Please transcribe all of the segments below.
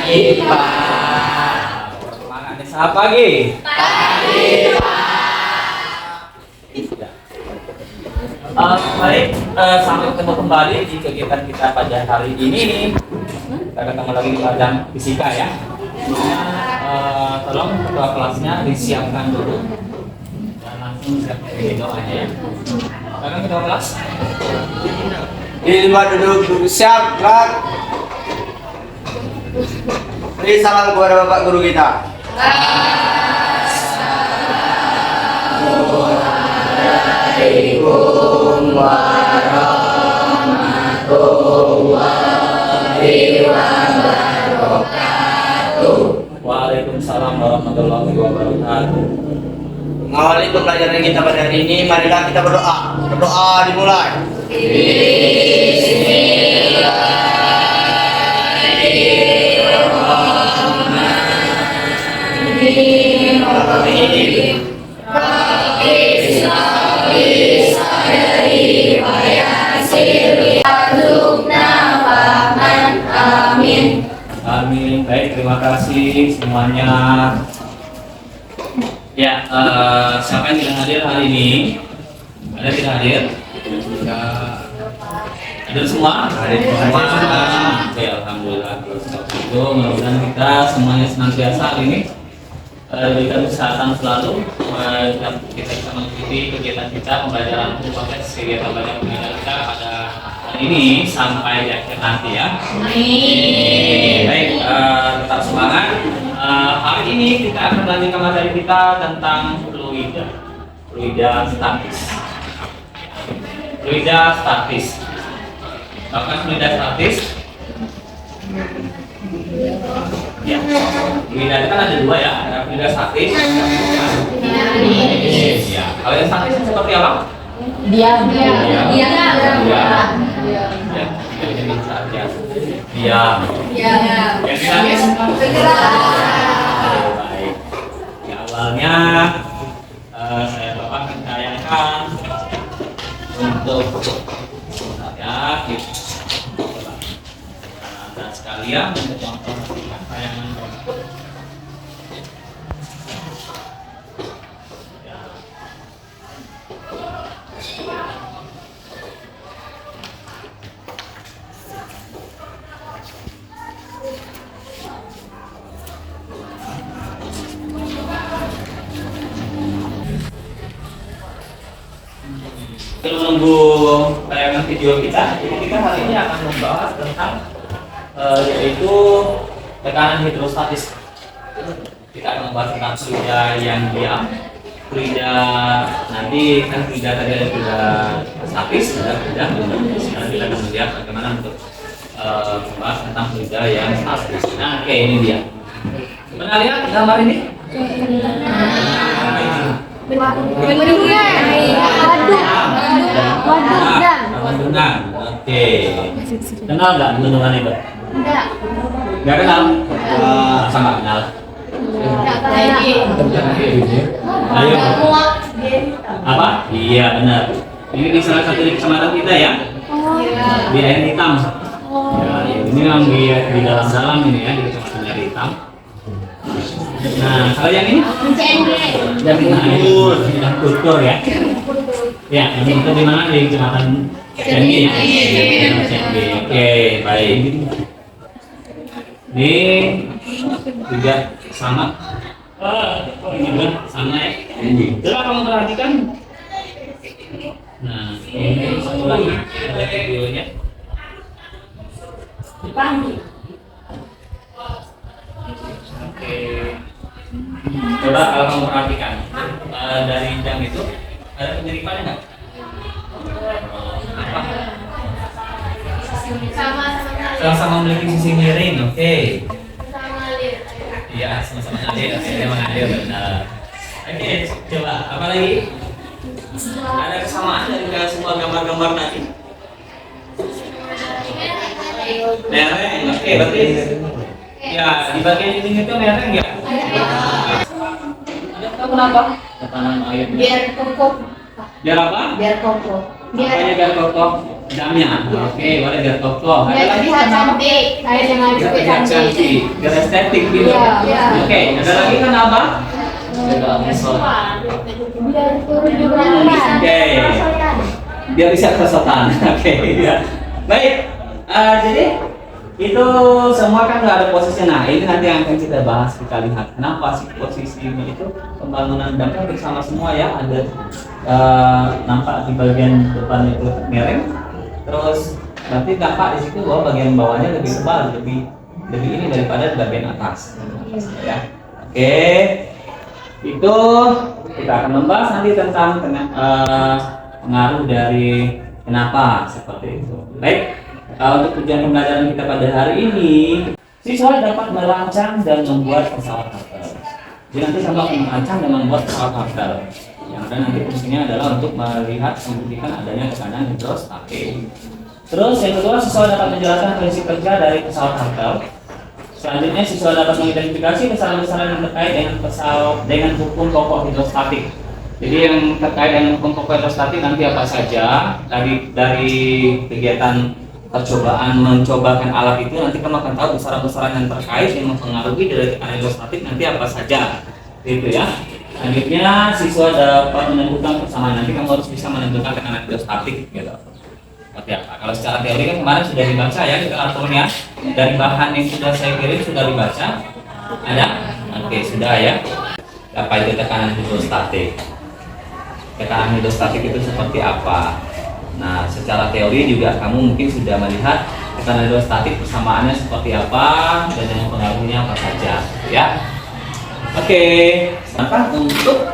IPA. Semangatnya selamat pagi. Pagi, Pak. Baik, sampai ketemu kembali di kegiatan kita pada hari ini. Kita ketemu lagi di pelajaran fisika ya. Tolong ketua kelasnya disiapkan dulu dan langsung siapkan doanya ya. Silakan ketua kelas. Di duduk siap, gerak. Beri salam kepada Bapak Guru kita. Assalamualaikum warahmatullahi wabarakatuh. Waalaikumsalam warahmatullahi wabarakatuh. Mengawali pembelajaran kita pada hari ini, marilah kita berdoa. Berdoa dimulai. Amin. Baik, terima kasih semuanya. Ya, siapa yang tidak hadir hari ini? Ada tidak hadir? Ya. Hadir semua? Hadir semua. Oke, alhamdulillah. Itu mudah-mudahan kita semuanya senantiasa hari ini diberikan kesehatan selalu. Kita bisa mengikuti kegiatan kita pembelajaran proses kegiatan belajar mengajar kita pada hari ini sampai di akhir nanti ya. Baik, tetap semangat. Hari ini kita akan melanjutkan materi kita tentang fluida statis. Fluida statis. Bahkan fluida statis. Ya, fluida itu kan ada dua ya, ada fluida statis. Ya, kalau yang statis seperti apa? Diam. Yang dinamis? Baik. Di awalnya saya Bapak akan tayangkan untuk ya dan sekalian untuk memperhatikan tayangan ya. Menunggu tayangan video kita, jadi kita hari ini akan membahas tentang yaitu tekanan hidrostatis. Kita akan membahas tentang fluida yang diam, fluida nanti kan fluida tadi ada fluida statis, ada fluida dinamis. Sekarang kita akan melihat bagaimana untuk membahas tentang fluida yang statis. Nah, oke, ini dia. Pernah lihat gambar ini? Bendungan. Oke. Kenal nggak bendungan itu? Nggak kenal? Sama kenal. Ayo. Apa? Iya benar. Ini di salah satu di kecamatan kita ya. Di Air Hitam. Ya, ini memang di dalam ini ya, di kecamatan Air Hitam. Nah, kalau yang ini? Yang kultur ya. Ya, ini itu di mana? Di kecamatan Ciangi ya. Oke, baik. Ini juga sama. Ini juga sama ya. Coba kamu perhatikan. Nah, ini satu lagi ada videonya. Oke. Coba kalau kamu perhatikan dari jam itu ada kemiripannya nggak? Apa? Sama-sama memiliki sisi miring, oke. Iya, sama-sama ngalir, memang ngalir benar. Oke, coba apa lagi? Ada kesamaan dari semua gambar-gambar tadi? Lereng, oke, berarti ya di bagian ini itu lereng ya? Ada tahu kenapa? Tekanan airnya. Biar cukup Biar apa? Biar kokoh. Apanya biar kokoh? Jamnya. Oke, boleh biar kokoh. Ada Biar lagi terlihat kan? cantik. Kayak dengan Biar cukup terlihat cantik. cantik, biar estetik gitu. Iya. Oke, ada lagi kan apa? Biar turun di berat badan. Oke. Biar bisa kerosotan. Oke, ya. Baik. Jadi itu semua kan nggak ada posisinya. Nah, ini nanti yang akan kita bahas, kita lihat kenapa sih posisinya itu pembangunan dampak bersama semua ya. Ada nampak di bagian depan itu miring. Terus nanti dampak di situ bahwa bagian bawahnya lebih tebal, lebih ini daripada di bagian atas. Ya. Oke. Itu kita akan membahas nanti tentang pengaruh dari kenapa seperti itu. Baik. Untuk tujuan pembelajaran kita pada hari ini, siswa dapat merancang dan membuat pesawat harter. Jadi nanti sama akan merancang dan membuat pesawat harter. Yang ada nanti fungsinya adalah untuk melihat membuktikan adanya tekanan hidrostatik. Terus yang kedua, siswa dapat menjelaskan prinsip kerja dari pesawat harter. Selanjutnya, siswa dapat mengidentifikasi kesalahan-kesalahan yang terkait dengan hukum pokok hidrostatik. Jadi yang terkait dengan hukum pokok hidrostatik nanti apa saja dari kegiatan percobaan mencobakan alat itu, nanti kamu akan tahu besaran-besaran yang terkait yang mempengaruhi dari tekanan hidrostatik nanti apa saja, gitu ya. Selanjutnya siswa dapat menentukan persamaan, nanti kamu harus bisa menentukan tekanan hidrostatik, gitu. Seperti apa? Kalau secara teori kan kemarin sudah dibaca ya literaturnya, dari bahan yang sudah saya kirim sudah dibaca, ada? Oke, sudah ya. Apa itu tekanan hidrostatik? Tekanan hidrostatik itu seperti apa? Nah, secara teori juga kamu mungkin sudah melihat tekanan hidrostatik persamaannya seperti apa dan yang pengaruhnya apa saja, ya. Oke, sekarang untuk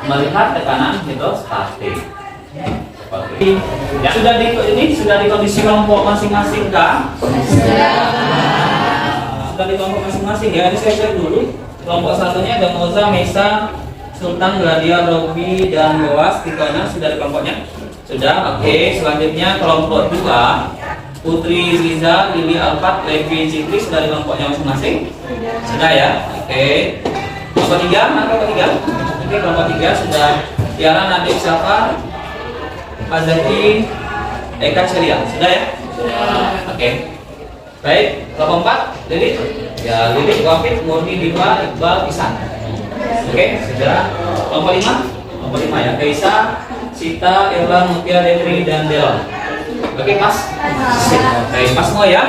melihat tekanan hidrostatik. Seperti ya, sudah di kondisi kelompok masing-masing kah? Sudah di kelompok masing-masing ya. Ini saya cek dulu. Kelompok satunya ada Moza, Mesa, Sultan, Gladia, Robi, dan Boas. Tikana sudah di kelompoknya. Sudah, oke. Selanjutnya kelompok 2, Putri, Riza, Lili, Alfat, Levi, Citri sudah di kelompoknya masing-masing. Sudah ya, oke. Kelompok 3, mana kelompok 3? Oke, kelompok 3 sudah Tiara, Nadik, Syafar, Azaki, Eka, Celia. Sudah ya? Oke. Baik, kelompok 4, Lili. Ya, Lili, Wafid, Murni, Diva, Iqbal, Isan. Oke, sudah. Kelompok 5? Kelompok 5 ya, Kaisa, Sita, Ella, Mutia, Devri, dan Delon. Oke, Mas? Oke, Mas semua ya?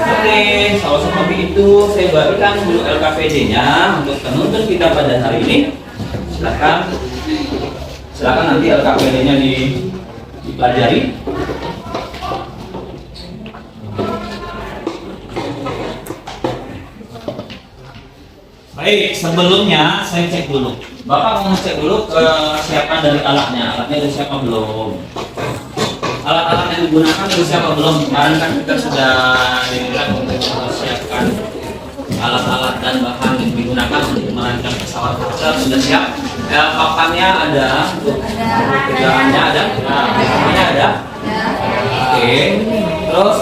Oke, kalau seperti itu saya bagikan dulu LKPD-nya untuk penuntut kita pada hari ini. Silakan nanti LKPD-nya dipelajari. Baik, sebelumnya saya cek dulu. Bapak mau ngecek dulu kesiapan dari alatnya. Alatnya sudah siap belum? Alat-alat yang digunakan sudah siap belum? Kemarin kan kita sudah dibilang untuk mempersiapkan alat-alat dan bahan yang digunakan untuk merancang pesawat harter sudah siap. Papannya ada, pegangannya ada, papannya ada. Oke. Terus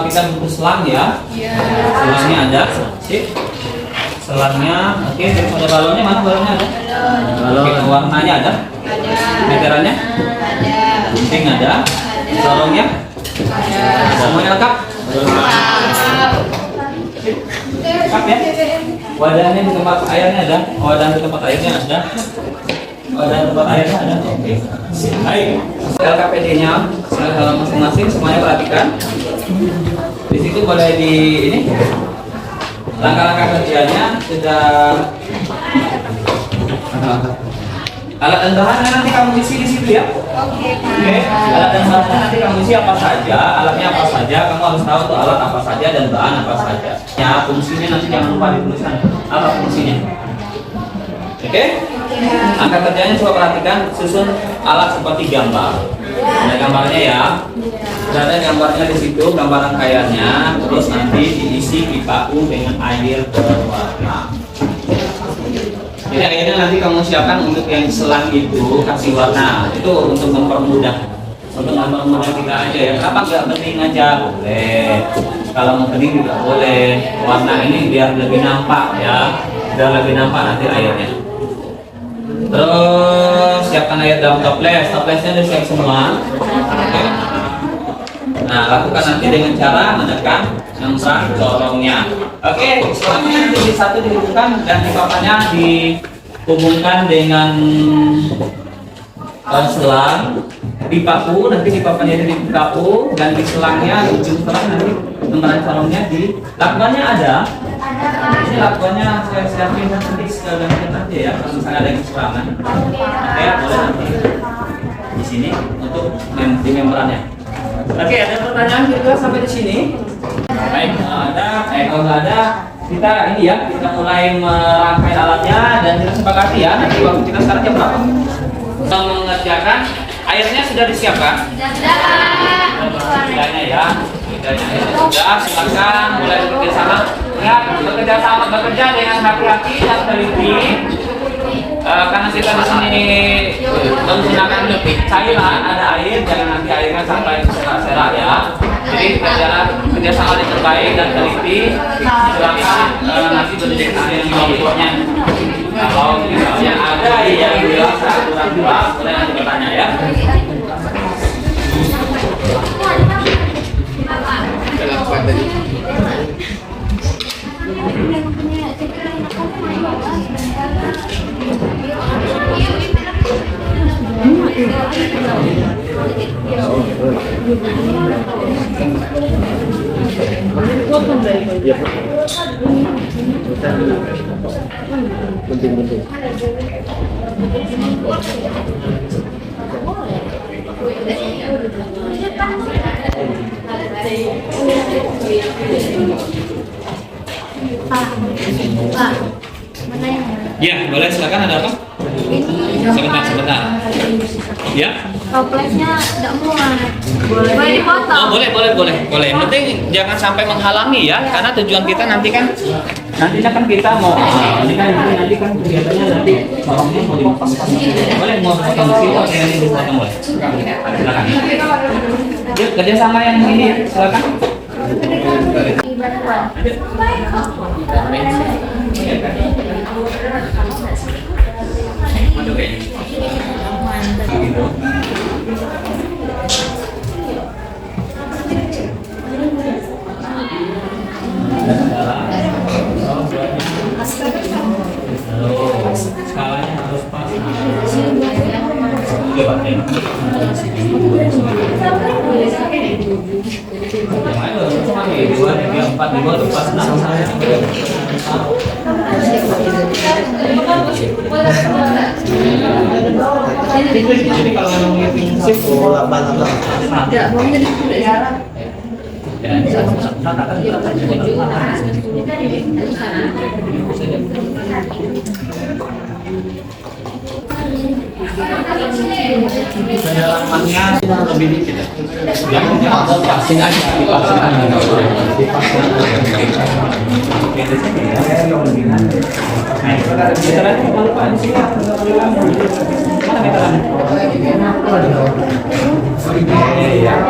kita butuh selang ya. Selangnya ada. Sip. Selangnya, oke. Terus ada balonnya, mana balonnya ada? Balon warnanya ada? Meterannya? Gunting ada? Sarungnya? Semuanya lengkap? Lengkap ya? Wadahnya di tempat airnya ada? Wadah di tempat airnya ada? Wadah di tempat airnya ada? Oke. Baik. LKPD-nya salah masing-masing semuanya perhatikan. Di situ boleh di ini. Langkah-langkah kerjanya sudah. Alat dan bahannya nanti kamu isi di situ ya. Oke. Alat dan bahannya nanti kamu isi apa saja, alatnya apa saja, kamu harus tahu tuh alat apa saja dan bahan apa saja. Ya, fungsinya nanti jangan lupa dituliskan apa fungsinya. Oke? Angka kerjanya coba perhatikan, susun alat seperti gambar. Ada gambarnya ya. Sudah ada gambarnya di situ, gambar rangkaiannya. Terus nanti diisi pipa dengan air berwarna. Jadi akhirnya nanti kamu siapkan untuk yang selang itu kasih warna. Itu untuk mempermudah kita aja ya. Kenapa nggak bening aja? Boleh. Kalau mau bening juga boleh. Warna ini biar lebih nampak ya. Biar lebih nampak nanti airnya. Terus siapkan air dalam toples. Toplesnya udah siap semua. Oke. Nah, lakukan nanti dengan cara menekan membran corongnya. Oke, selangnya nanti satu dihubungkan dan pipanya dihubungkan dengan selang di paku, nanti di papanya di paku dan di selangnya, di ujung selang nanti membran corongnya di lakbannya ada. Ini lakbannya saya siapin nanti sekalian aja ya, kalau misalnya ada yang kekurangan. Oke, boleh nanti di sini untuk di membrannya. Oke, ada pertanyaan kira-kira sampai di sini? Baik, kalau nggak ada, kita ini ya, kita mulai merangkai alatnya dan kita sepakati ya. Nanti waktu kita sekarang jam berapa? Kita mengerjakan, airnya sudah disiapkan? Sudah ya. Sudah, silakan mulai bekerja sama. Ingat, bekerja dengan hati-hati dan teliti. Karena kita di sini menggunakan cairan, ada air, jangan nanti airnya sampai serak-serak ya. Jadi kerjasama yang terbaik dan teliti, silakan nanti berdekat dengan berikutnya. Kalau misalnya ada yang dirasa kurang jelas, boleh nanti bertanya ya. Penting. Pak, mana yang Ya, boleh silakan, ada apa? Sebentar. Ya. toplesnya tidak muat. Boleh dipotong. Oh, boleh. Yang penting jangan sampai menghalangi ya, karena tujuan kita nantinya kan kita mau nanti kan kegiatannya nanti corongnya mau dipotong. Boleh mau potong di sini, oke, ini dipotong boleh. Silakan. Yuk, kerjasama yang ini ya, silakan. Skalanya harus pas. Jadi kalau ngomongin sip kedalamannya lebih dikit ya. Yang pasing aja, dipasin aja. Kita lihat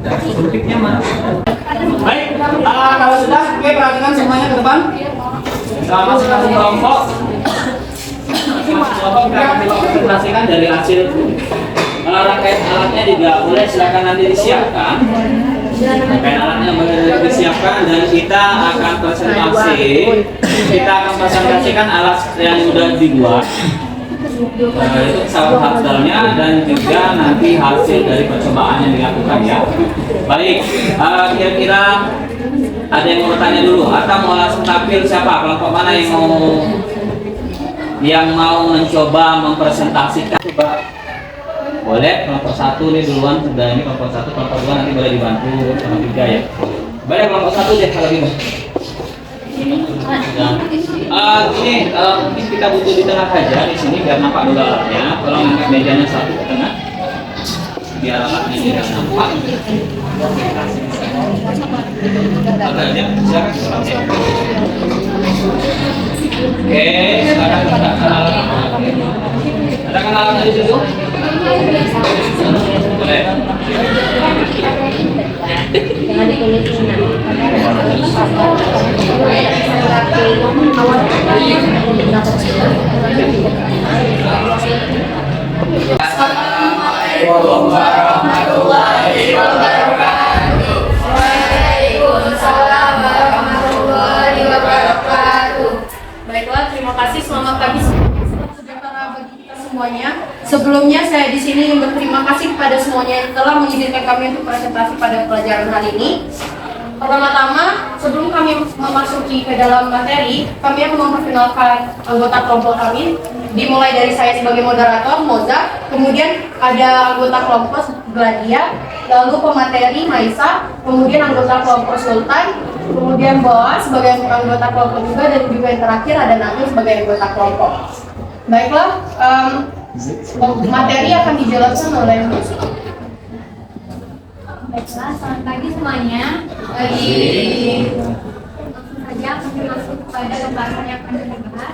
mana suntiknya mana? Baik, kalau sudah, oke, perhatikan semuanya ke depan. Masing-masing kelompok kita akan presentasikan dari hasil rangkaian alatnya juga boleh, silakan nanti disiapkan. Rangkaian alatnya boleh disiapkan dan kita akan presentasi. Kita akan presentasikan alat yang sudah dibuat. Itu pesawat harusnya dan juga nanti hasil dari percobaan yang dilakukan ya. Baik, kira-kira ada yang mau bertanya dulu atau mau langsung tampil siapa? Kelompok mana yang mau mencoba mempresentasikan? Boleh, kelompok satu nih duluan sudah, ini kelompok satu, kelompok dua nanti boleh dibantu sama tiga ya. Baik, kelompok satu deh kalau gitu. Gini, mungkin kita butuh di tengah saja di sini biar nampak dulu alatnya. Kalau angkat mejanya satu ke tengah, biar alatnya tidak nampak. Alatnya, silakan. Oke, sekarang kita akan alat. Ada kan alatnya di situ? Boleh. semuanya. Sebelumnya saya di sini ingin berterima kasih kepada semuanya yang telah mengizinkan kami untuk presentasi pada pelajaran hari ini. Pertama-tama, sebelum kami memasuki ke dalam materi, kami akan memperkenalkan anggota kelompok kami. Dimulai dari saya sebagai moderator, Moza, kemudian ada anggota kelompok Gladia, lalu pemateri Maisa, kemudian anggota kelompok Sultan, kemudian Boas sebagai anggota kelompok juga, dan juga yang terakhir ada Nabil sebagai anggota kelompok. Baiklah, materi akan dijelaskan oleh Musa. Baiklah, selamat pagi semuanya. Langsung saja kami masuk pada pembahasan yang akan kita bahas.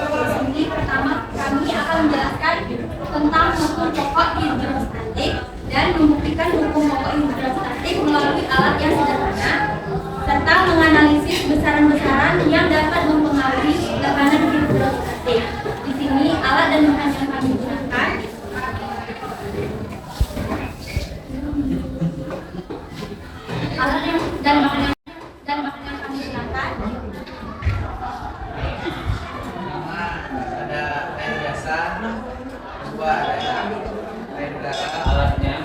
Di sini pertama kami akan menjelaskan tentang hukum pokok hidrostatik dan membuktikan hukum pokok hidrostatik melalui alat yang sederhana, serta menganalisis besaran-besaran yang dapat mempengaruhi tekanan hidrostatik. Di sini alat dan bahan yang kami gunakan. Alat yang dan bahan yang kami gunakan. Pertama ada air biasa, kedua ada air garam, Alatnya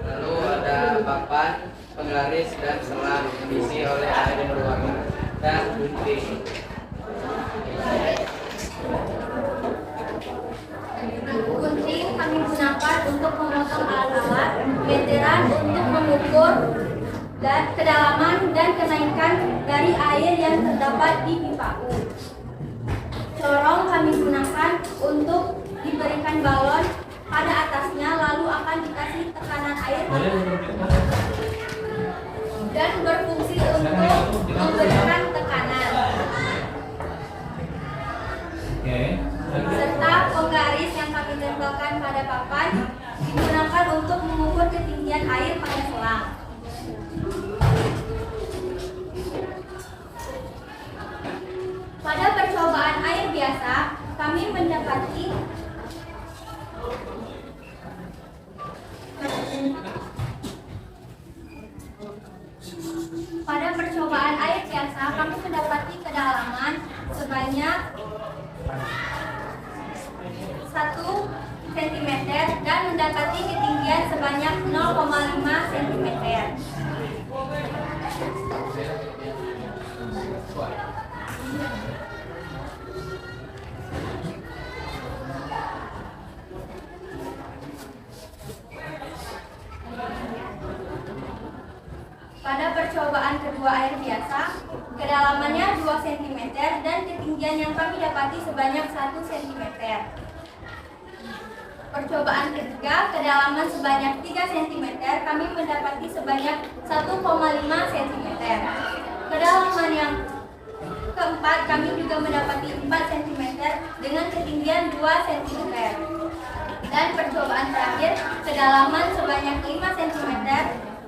lalu ada papan, penggaris dan selang diisi oleh air berwarna dan gunting. Gunting kami gunakan untuk memotong alat-alat, meteran untuk mengukur dan kedalaman dan kenaikan dari air yang terdapat di pipa U. Corong kami gunakan untuk diberikan balon pada atasnya, lalu akan dikasih tekanan air dan berfungsi untuk memberikan tekanan. oke. Serta penggaris yang kami tempelkan pada papan digunakan untuk mengukur ketinggian air pada selang. Pada percobaan air biasa, kami mendapati kedalaman sebanyak 1 cm dan mendapati ketinggian sebanyak 0,5 cm. Pada percobaan kedua air biasa, kedalamannya 2 cm dan ketinggian yang kami dapati sebanyak 1 cm. Percobaan ketiga, kedalaman sebanyak 3 cm, kami mendapati sebanyak 1,5 cm. Kedalaman yang keempat, kami juga mendapati 4 cm dengan ketinggian 2 cm. Dan percobaan terakhir, kedalaman sebanyak 5 cm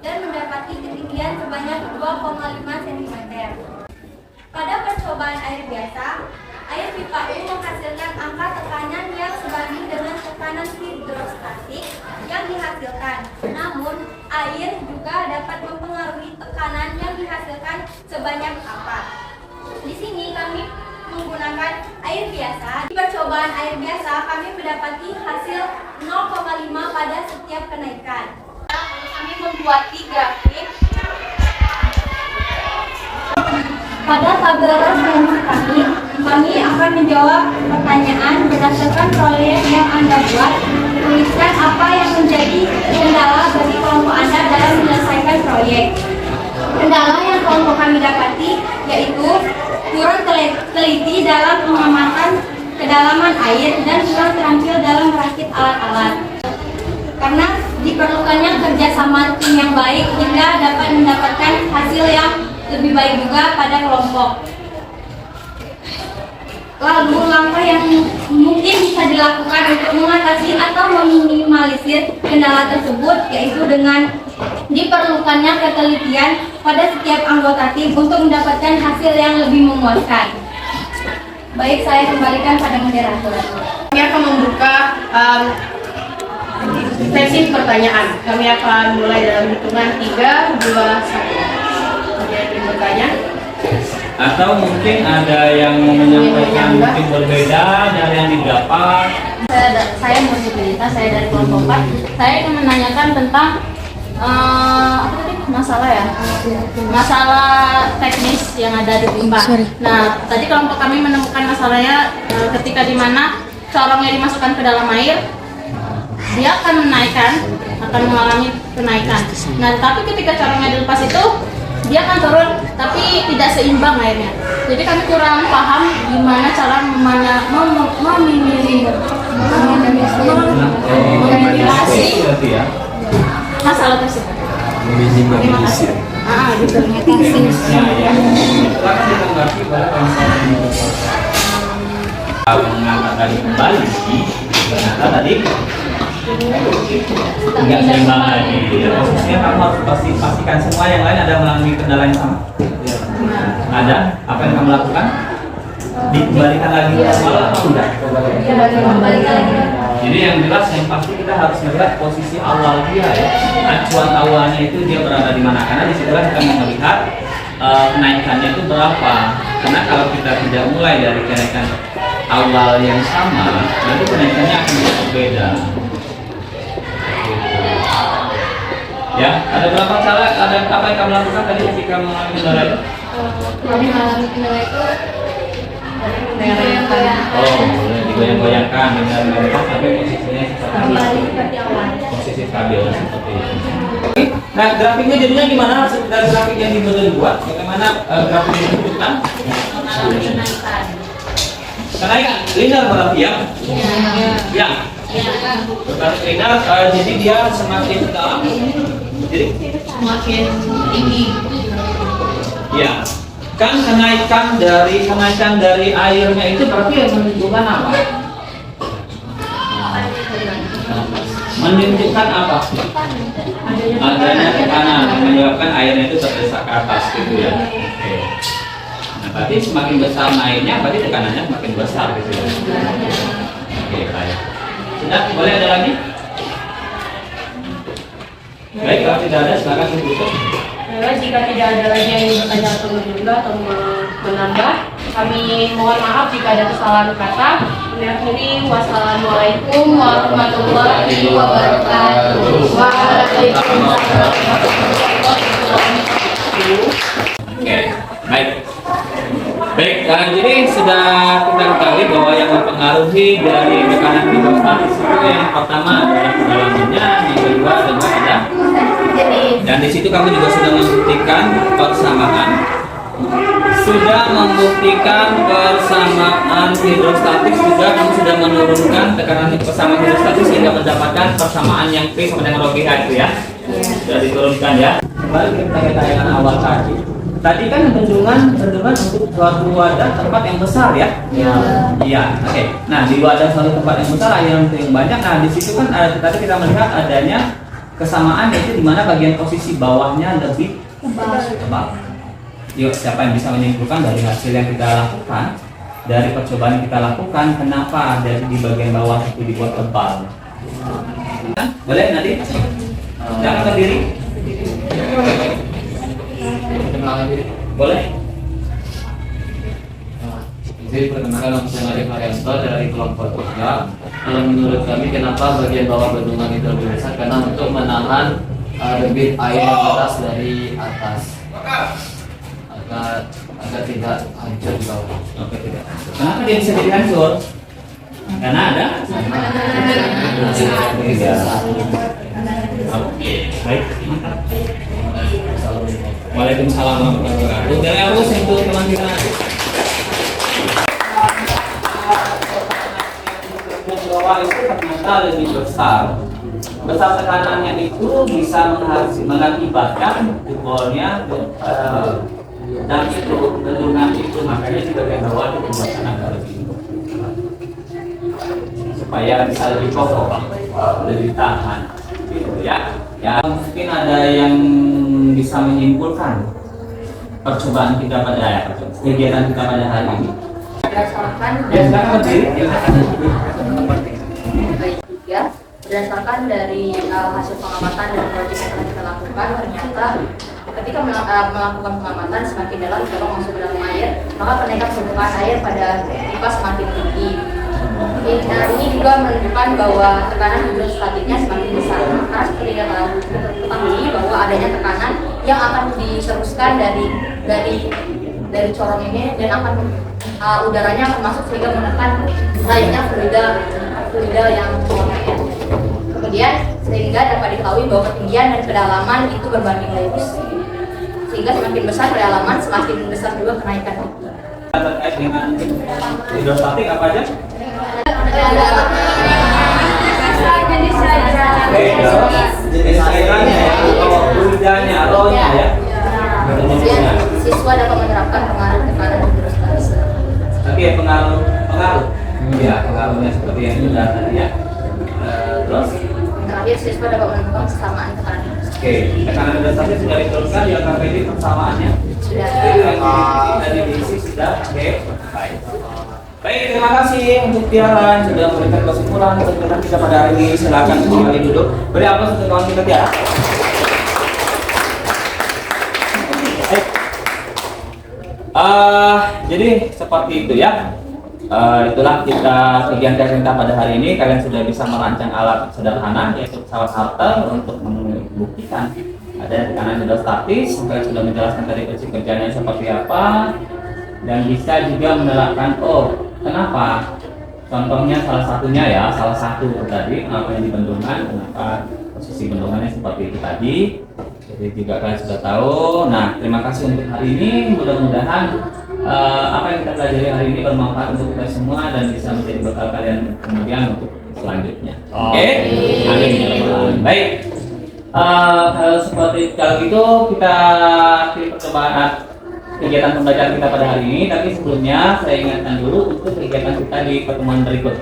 dan mendapati ketinggian sebanyak 2,5 cm. Pada percobaan air biasa, air pipa U menghasilkan angka tekanan yang sebanding dengan tekanan hidrostatik yang dihasilkan. Namun, air juga dapat mempengaruhi tekanan yang dihasilkan sebanyak apa. Di sini kami menggunakan air biasa. Di percobaan air biasa, kami mendapati hasil 0,5 pada setiap kenaikan. Kami membuat grafik. Pada tabel referensi kami akan menjawab pertanyaan berdasarkan proyek yang Anda buat. Tuliskan apa yang menjadi kendala bagi kelompok Anda dalam menyelesaikan proyek. Kendala yang kelompok kami dapati yaitu kurang teliti dalam pengamatan kedalaman air dan kurang terampil dalam merakit alat-alat. Karena diperlukannya kerjasama tim yang baik hingga dapat mendapatkan hasil yang lebih baik juga pada kelompok. Lalu langkah yang mungkin bisa dilakukan untuk mengatasi atau meminimalisir kendala tersebut yaitu dengan diperlukannya ketelitian pada setiap anggota tim untuk mendapatkan hasil yang lebih memuaskan. Baik, saya kembalikan pada moderator. Kami akan membuka sesi pertanyaan. Kami akan mulai dalam hitungan 3, 2, 1. Ada yang bertanya? Atau mungkin ada yang menyampaikan mungkin berbeda dari yang didapat. Saya Murni Pelita, saya dari kelompok 4. Saya ingin menanyakan tentang apa tadi masalah ya? Masalah teknis yang ada di pipa. Nah, tadi kelompok kami menemukan masalahnya ketika di mana corongnya dimasukkan ke dalam air, dia akan mengalami kenaikan. Nah, tapi ketika corongnya dilepas itu, dia akan turun, tapi tidak seimbang airnya. Jadi kami kurang paham gimana cara meminimalisasi masalah tersebut. Terima kasih. Gitu. Terima kasih. Silakan ditanggapi pada mengangkat tadi kembali, ternyata tadi nggak seimbang lagi. Posisinya kamu harus pastikan semua yang lain ada mengalami kendala yang sama. Ada? Apa yang kamu lakukan? Dikembalikan lagi ke awal atau enggak? Kembalikan lagi. Jadi yang jelas yang pasti kita harus melihat posisi awal dia ya. Acuan awalnya itu dia berada di mana? Karena disitulah kita melihat kenaikannya itu berapa. Karena kalau kita tidak mulai dari kenaikan awal yang sama, nanti kenaikannya akan berbeda. Ya, ada berapa cara? Ada apa yang kamu lakukan tadi ketika mengalami kendala itu? Kami mengalami kendala itu digoyang-goyangkan dengan sampai posisinya seperti awal. posisi stabil seperti itu. Nah, grafiknya jadinya gimana? Dari grafik yang dibuat, bagaimana grafiknya disebutkan? Kenaikan linear berarti ya? Ya. Berarti linear, jadi dia semakin dalam, jadi Semakin tinggi. ya. Kan kenaikan dari airnya itu berarti yang menunjukkan apa? Menunjukkan apa? Adanya tekanan menyebabkan airnya itu terdesak ke atas gitu ya. Oke. Nah, berarti semakin besar naiknya, berarti tekanannya semakin besar gitu ya. Oke, baik. Sudah, boleh ada lagi? Baik, kalau tidak ada silakan ditutup. Jika tidak ada lagi yang ingin bertanya atau menunda atau menambah, kami mohon maaf jika ada kesalahan kata. Mengakhiri, wassalamualaikum warahmatullahi wabarakatuh. Waalaikumsalam. Oke, baik. Baik, jadi sudah kita ketahui bahwa yang mempengaruhi dari tekanan hidrostatis itu yang pertama adalah kedalamannya, yang kedua adalah ada. Dan di situ kami juga sudah membuktikan persamaan hidrostatis juga kami sudah menurunkan tekanan persamaan hidrostatis hingga mendapatkan persamaan yang P sama dengan ρPH itu ya. Sudah diturunkan ya. Kembali kita ke tayangan awal tadi. Tadi kan bendungan untuk suatu wadah tempat yang besar ya. Iya. Oke. Nah, di wadah suatu tempat yang besar air yang banyak. Nah, di situ kan tadi kita melihat adanya kesamaan, yaitu di mana bagian posisi bawahnya lebih tebal. Yuk, siapa yang bisa menyimpulkan dari hasil yang kita lakukan, dari percobaan yang kita lakukan, kenapa dari di bagian bawah itu dibuat tebal? Boleh nanti? Jangan berdiri. Boleh. Jadi perkenalkan saya Arif Haryanto dari kelompok 3. Kalau menurut kami kenapa bagian bawah bendungan itu lebih besar? Karena untuk menahan debit air yang atas dari atas agar tidak hancur di bawah. Oke, tidak. Kenapa dia bisa jadi hancur? Karena ada. Oke, baik. Waalaikumsalam warahmatullahi wabarakatuh. Dari arus untuk teman kita. Bawah itu ternyata lebih besar. Besar tekanannya itu bisa mengakibatkan jebolnya dan itu bendungan itu, makanya di bagian bawah itu pembuatan agak lebih supaya bisa lebih kokoh, lebih tahan, gitu ya. Ya mungkin ada yang bisa menyimpulkan percobaan kita pada kegiatan kita pada hari ini. Berdasarkan dari hasil pengamatan dan proyek yang telah kita lakukan, ternyata ketika melakukan pengamatan semakin dalam kalau masuk ke dalam air, maka kenaikan permukaan air pada pipa semakin tinggi. Nah, ini juga menunjukkan bahwa tekanan hidrostatiknya semakin besar. Karena seperti yang ketahui bahwa adanya tekanan yang akan diteruskan dari corong ini dan akan udaranya akan masuk sehingga menekan layaknya fluida yang keluarnya. Kemudian sehingga dapat diketahui bahwa ketinggian dan kedalaman itu berbanding lurus. Sehingga semakin besar kedalaman, semakin besar juga kenaikan. Terkait dengan hidrostatik apa aja? Jenis cairannya ya, atau fluidanya, rohnya ya. Kemudian siswa dapat menerapkan pengaruh tekanan hidrostatik. Oke, pengaruh. Ya, pengaruhnya seperti yang sudah tadi ya. Terus? Terakhir siswa dapat menemukan kesamaan tekanan. Oke, tekanan hidrostatik sudah diteruskan di angka PD persamaannya. Sudah. Dari diisi sudah. Oke, baik. Baik, terima kasih untuk Tiara sudah memberikan kesimpulan tentang kita pada hari ini. Silakan kembali duduk. Beri aplaus untuk kawan kita Tiara. Jadi seperti itu ya. Itulah kegiatan kita pada hari ini. Kalian sudah bisa merancang alat sederhana yaitu pesawat charter untuk membuktikan ada tekanan hidrostatis. Kalian sudah menjelaskan tadi prinsip kerjanya seperti apa dan bisa juga menerapkan kenapa. Contohnya salah satu tadi kenapa yang di bendungan, kenapa posisi bendungannya seperti itu tadi. Jadi juga kalian sudah tahu. Nah, terima kasih untuk hari ini. Mudah-mudahan apa yang kita pelajari hari ini bermanfaat untuk kita semua dan bisa menjadi bekal kalian kemudian untuk selanjutnya. Oke? Amin. Baik. Kalau gitu kita akhiri percobaan kegiatan pembelajaran kita pada hari ini. Tapi sebelumnya saya ingatkan dulu untuk kegiatan kita di pertemuan berikut.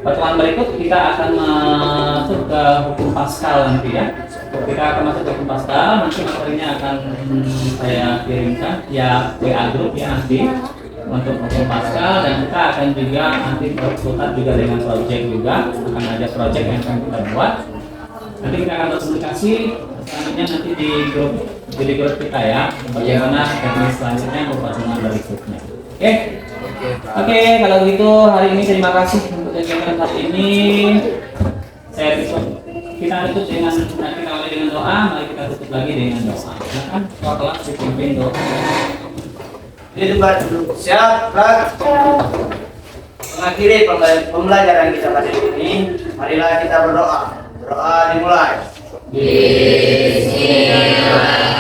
Pertemuan berikut kita akan masuk ke hukum Pascal nanti ya. Kita akan masuk ke hukum Pascal, nanti materinya akan saya kirimkan ya WA group ya nanti untuk hukum Pascal, dan kita akan juga nanti berkonsultasi juga dengan project juga, akan ada project yang akan kita buat. Nanti kita akan berkomunikasi selanjutnya nanti di grup kita ya, bagaimana teknis selanjutnya untuk pertemuan berikutnya. Oke, kalau gitu hari ini terima kasih untuk kegiatan hari ini. Saya tutup. Kita tutup dengan nanti awali dengan doa, mari kita tutup lagi dengan doa. Silakan kelas dipimpin doa. Di tempat duduk siap, mengakhiri pembelajaran kita pada hari ini. Marilah kita berdoa. Doa dimulai. Bismillahirrahmanirrahim.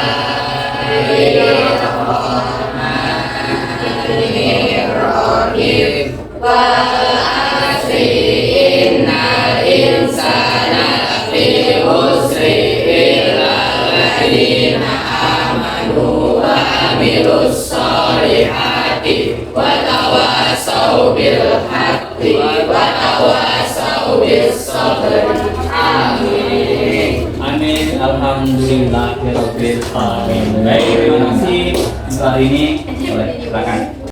Amin. Alhamdulillahirabbil alamin. Baik, terima kasih untuk hari ini. Silakan.